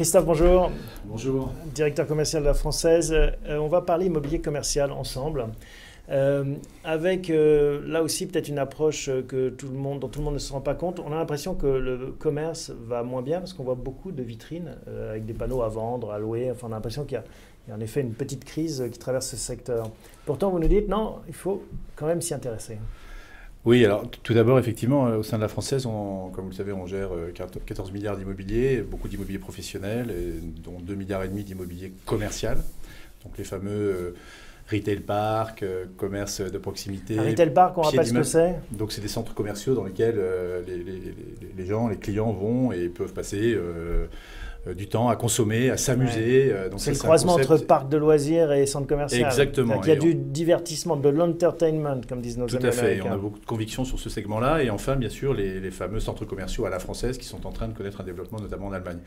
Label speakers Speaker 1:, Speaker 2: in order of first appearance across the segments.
Speaker 1: Christophe, bonjour.
Speaker 2: Bonjour.
Speaker 1: Directeur commercial de la Française. On va parler immobilier commercial ensemble. Avec là aussi peut-être une approche dont tout le monde ne se rend pas compte. On a l'impression que le commerce va moins bien parce qu'on voit beaucoup de vitrines avec des panneaux à vendre, à louer. Enfin, on a l'impression qu'il y a en effet une petite crise qui traverse ce secteur. Pourtant, vous nous dites non, il faut quand même s'y intéresser.
Speaker 2: Oui, alors tout d'abord, effectivement, au sein de la Française, comme vous le savez, on gère 14 milliards d'immobilier, beaucoup d'immobilier professionnel, dont 2,5 milliards d'immobilier commercial. Donc les fameux retail park, commerce de proximité.
Speaker 1: Un retail park, on rappelle ce que c'est.
Speaker 2: Donc c'est des centres commerciaux dans lesquels les gens, les clients vont et peuvent passer du temps à consommer, à s'amuser.
Speaker 1: Ouais. C'est le croisement entre parc de loisirs et centre commercial.
Speaker 2: Exactement.
Speaker 1: Il y a du divertissement, de l'entertainment, comme disent nos amis américains.
Speaker 2: Tout à fait. Et on a beaucoup de convictions sur ce segment-là. Et enfin, bien sûr, les fameux centres commerciaux à la française qui sont en train de connaître un développement, notamment en Allemagne.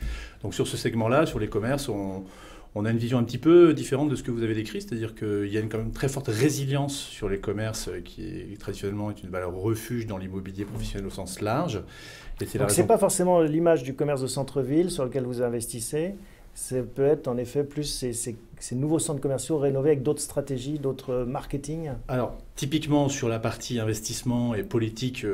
Speaker 2: Donc sur ce segment-là, sur les commerces, on a une vision un petit peu différente de ce que vous avez décrit, c'est-à-dire qu'il y a quand même une très forte résilience sur les commerces qui traditionnellement est une valeur refuge dans l'immobilier professionnel au sens large.
Speaker 1: Donc ce n'est pas forcément l'image du commerce de centre-ville sur lequel vous investissez, ça peut être en effet plus ces nouveaux centres commerciaux rénovés avec d'autres stratégies, d'autres marketing.
Speaker 2: Alors, typiquement sur la partie investissement et politique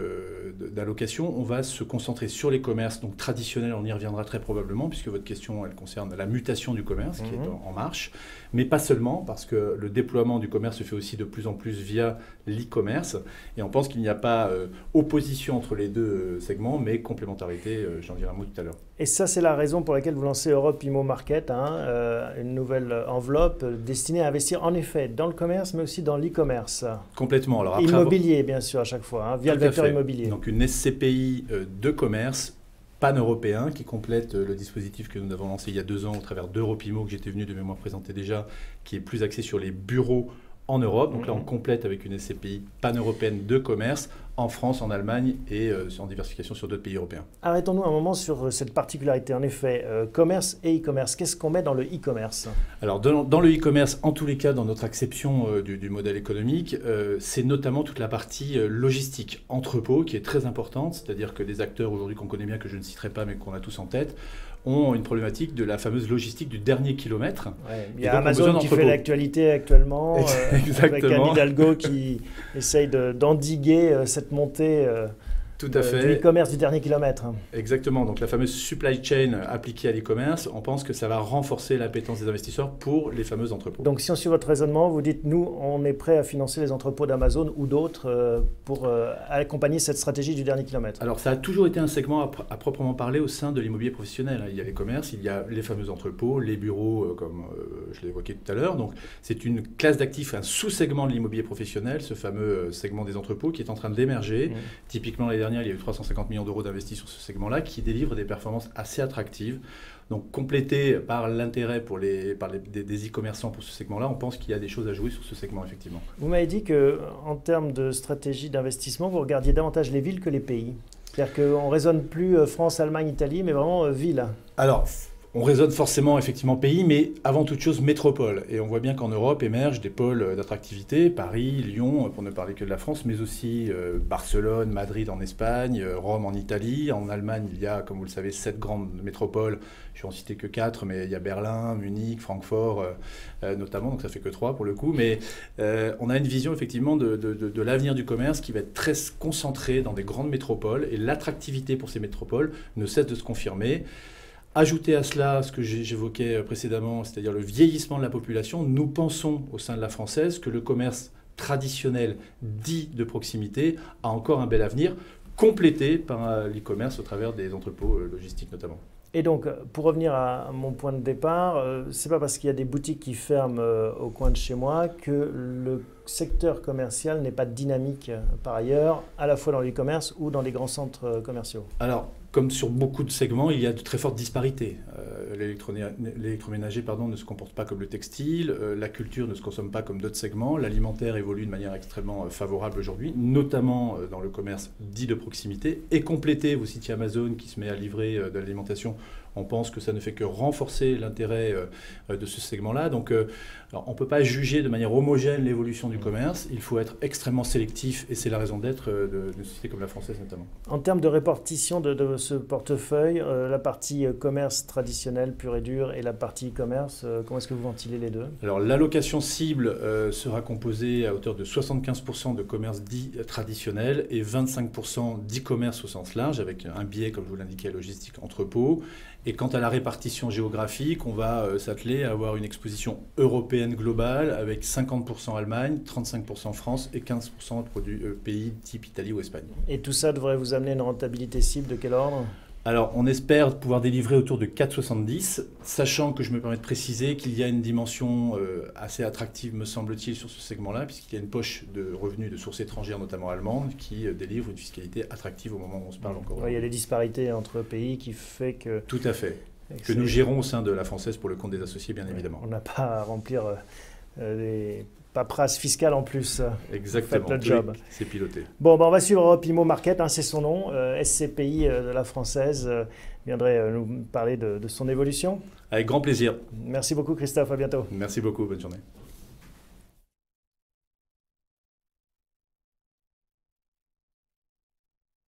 Speaker 2: d'allocation, on va se concentrer sur les commerces donc traditionnels, on y reviendra très probablement, puisque votre question elle concerne la mutation du commerce qui est en marche, mais pas seulement, parce que le déploiement du commerce se fait aussi de plus en plus via l'e-commerce, et on pense qu'il n'y a pas opposition entre les deux segments, mais complémentarité, j'en dirai un mot tout à l'heure.
Speaker 1: Et ça, c'est la raison pour laquelle vous lancez Europe Immo Market, une nouvelle enveloppe destinée à investir en effet dans le commerce, mais aussi dans l'e-commerce.
Speaker 2: Complètement. Alors,
Speaker 1: immobilier, bien sûr, à chaque fois, via le vecteur immobilier.
Speaker 2: Donc une SCPI de commerce pan-européen qui complète le dispositif que nous avons lancé il y a 2 ans au travers d'Europe Immo, que j'étais venu de mémoire présenter déjà, qui est plus axé sur les bureaux en Europe. Donc là, on complète avec une SCPI pan-européenne de commerce en France, en Allemagne et en diversification sur d'autres pays européens.
Speaker 1: Arrêtons-nous un moment sur cette particularité. En effet, commerce et e-commerce. Qu'est-ce qu'on met dans le e-commerce ?
Speaker 2: Alors, dans le e-commerce, en tous les cas, dans notre acception du modèle économique, c'est notamment toute la partie logistique, entrepôt, qui est très importante. C'est-à-dire que des acteurs aujourd'hui qu'on connaît bien, que je ne citerai pas, mais qu'on a tous en tête, ont une problématique de la fameuse logistique du dernier kilomètre.
Speaker 1: Ouais, il y a Amazon qui fait l'actualité actuellement, avec Anne Hidalgo qui essaye d'endiguer cette montée
Speaker 2: tout à fait.
Speaker 1: Du e-commerce du dernier kilomètre.
Speaker 2: Exactement. Donc la fameuse supply chain appliquée à l'e-commerce, on pense que ça va renforcer l'appétence des investisseurs pour les fameux entrepôts.
Speaker 1: Donc si on suit votre raisonnement, vous dites nous, on est prêt à financer les entrepôts d'Amazon ou d'autres pour accompagner cette stratégie du dernier kilomètre.
Speaker 2: Alors ça a toujours été un segment à proprement parler au sein de l'immobilier professionnel. Il y a les commerces, il y a les fameux entrepôts, les bureaux, comme je l'ai évoqué tout à l'heure. Donc c'est une classe d'actifs, un sous-segment de l'immobilier professionnel, ce fameux segment des entrepôts qui est en train d'émerger. Typiquement l'année dernière, il y a eu 350 millions d'euros d'investis sur ce segment-là qui délivre des performances assez attractives. Donc complété par l'intérêt des e-commerçants pour ce segment-là, on pense qu'il y a des choses à jouer sur ce segment, effectivement.
Speaker 1: Vous m'avez dit qu'en termes de stratégie d'investissement, vous regardiez davantage les villes que les pays. C'est-à-dire qu'on ne raisonne plus France, Allemagne, Italie, mais vraiment ville.
Speaker 2: Alors, on raisonne forcément effectivement pays, mais avant toute chose métropole. Et on voit bien qu'en Europe émergent des pôles d'attractivité, Paris, Lyon, pour ne parler que de la France, mais aussi Barcelone, Madrid en Espagne, Rome en Italie. En Allemagne, il y a, comme vous le savez, 7 grandes métropoles. Je vais en citer que 4, mais il y a Berlin, Munich, Francfort notamment, donc ça fait que 3 pour le coup. Mais on a une vision effectivement de l'avenir du commerce qui va être très concentrée dans des grandes métropoles. Et l'attractivité pour ces métropoles ne cesse de se confirmer. Ajouter à cela ce que j'évoquais précédemment, c'est-à-dire le vieillissement de la population, nous pensons au sein de la Française que le commerce traditionnel dit de proximité a encore un bel avenir, complété par l'e-commerce au travers des entrepôts logistiques notamment.
Speaker 1: Et donc, pour revenir à mon point de départ, c'est pas parce qu'il y a des boutiques qui ferment au coin de chez moi que le secteur commercial n'est pas dynamique par ailleurs, à la fois dans l'e-commerce ou dans les grands centres commerciaux.
Speaker 2: Alors, comme sur beaucoup de segments, il y a de très fortes disparités. L'électroménager ne se comporte pas comme le textile, la culture ne se consomme pas comme d'autres segments, l'alimentaire évolue de manière extrêmement favorable aujourd'hui, notamment dans le commerce dit de proximité, et complété, vous citiez Amazon qui se met à livrer de l'alimentation On pense que ça ne fait que renforcer l'intérêt de ce segment-là. Donc, alors, on ne peut pas juger de manière homogène l'évolution du commerce. Il faut être extrêmement sélectif et c'est la raison d'être d'une société comme la française notamment.
Speaker 1: En termes de répartition de ce portefeuille, la partie commerce traditionnel pur et dur et la partie e-commerce, comment est-ce que vous ventilez les deux?
Speaker 2: Alors l'allocation cible sera composée à hauteur de 75% de commerce dit traditionnel et 25% d'e-commerce au sens large, avec un biais, comme je vous l'indiquais, logistique, entrepôt. Et quant à la répartition géographique, on va s'atteler à avoir une exposition européenne globale avec 50% Allemagne, 35% France et 15% produits pays type Italie ou Espagne.
Speaker 1: Et tout ça devrait vous amener une rentabilité cible de quel ordre?
Speaker 2: Alors, on espère pouvoir délivrer autour de 4,70, sachant que je me permets de préciser qu'il y a une dimension assez attractive, me semble-t-il, sur ce segment-là, puisqu'il y a une poche de revenus de sources étrangères, notamment allemandes, qui délivre une fiscalité attractive au moment où on se parle encore.
Speaker 1: Oui, il y a des disparités entre pays qui fait que...
Speaker 2: Tout à fait. Que nous gérons au sein de la Française pour le compte des associés, bien évidemment.
Speaker 1: On n'a pas à remplir des paperasses fiscales en plus.
Speaker 2: Exactement.
Speaker 1: Faites le job.
Speaker 2: C'est piloté.
Speaker 1: Bon, on va suivre Europe Immo Market, c'est son nom. SCPI de la Française viendrait nous parler de son évolution.
Speaker 2: Avec grand plaisir.
Speaker 1: Merci beaucoup Christophe, à bientôt.
Speaker 2: Merci beaucoup, bonne journée.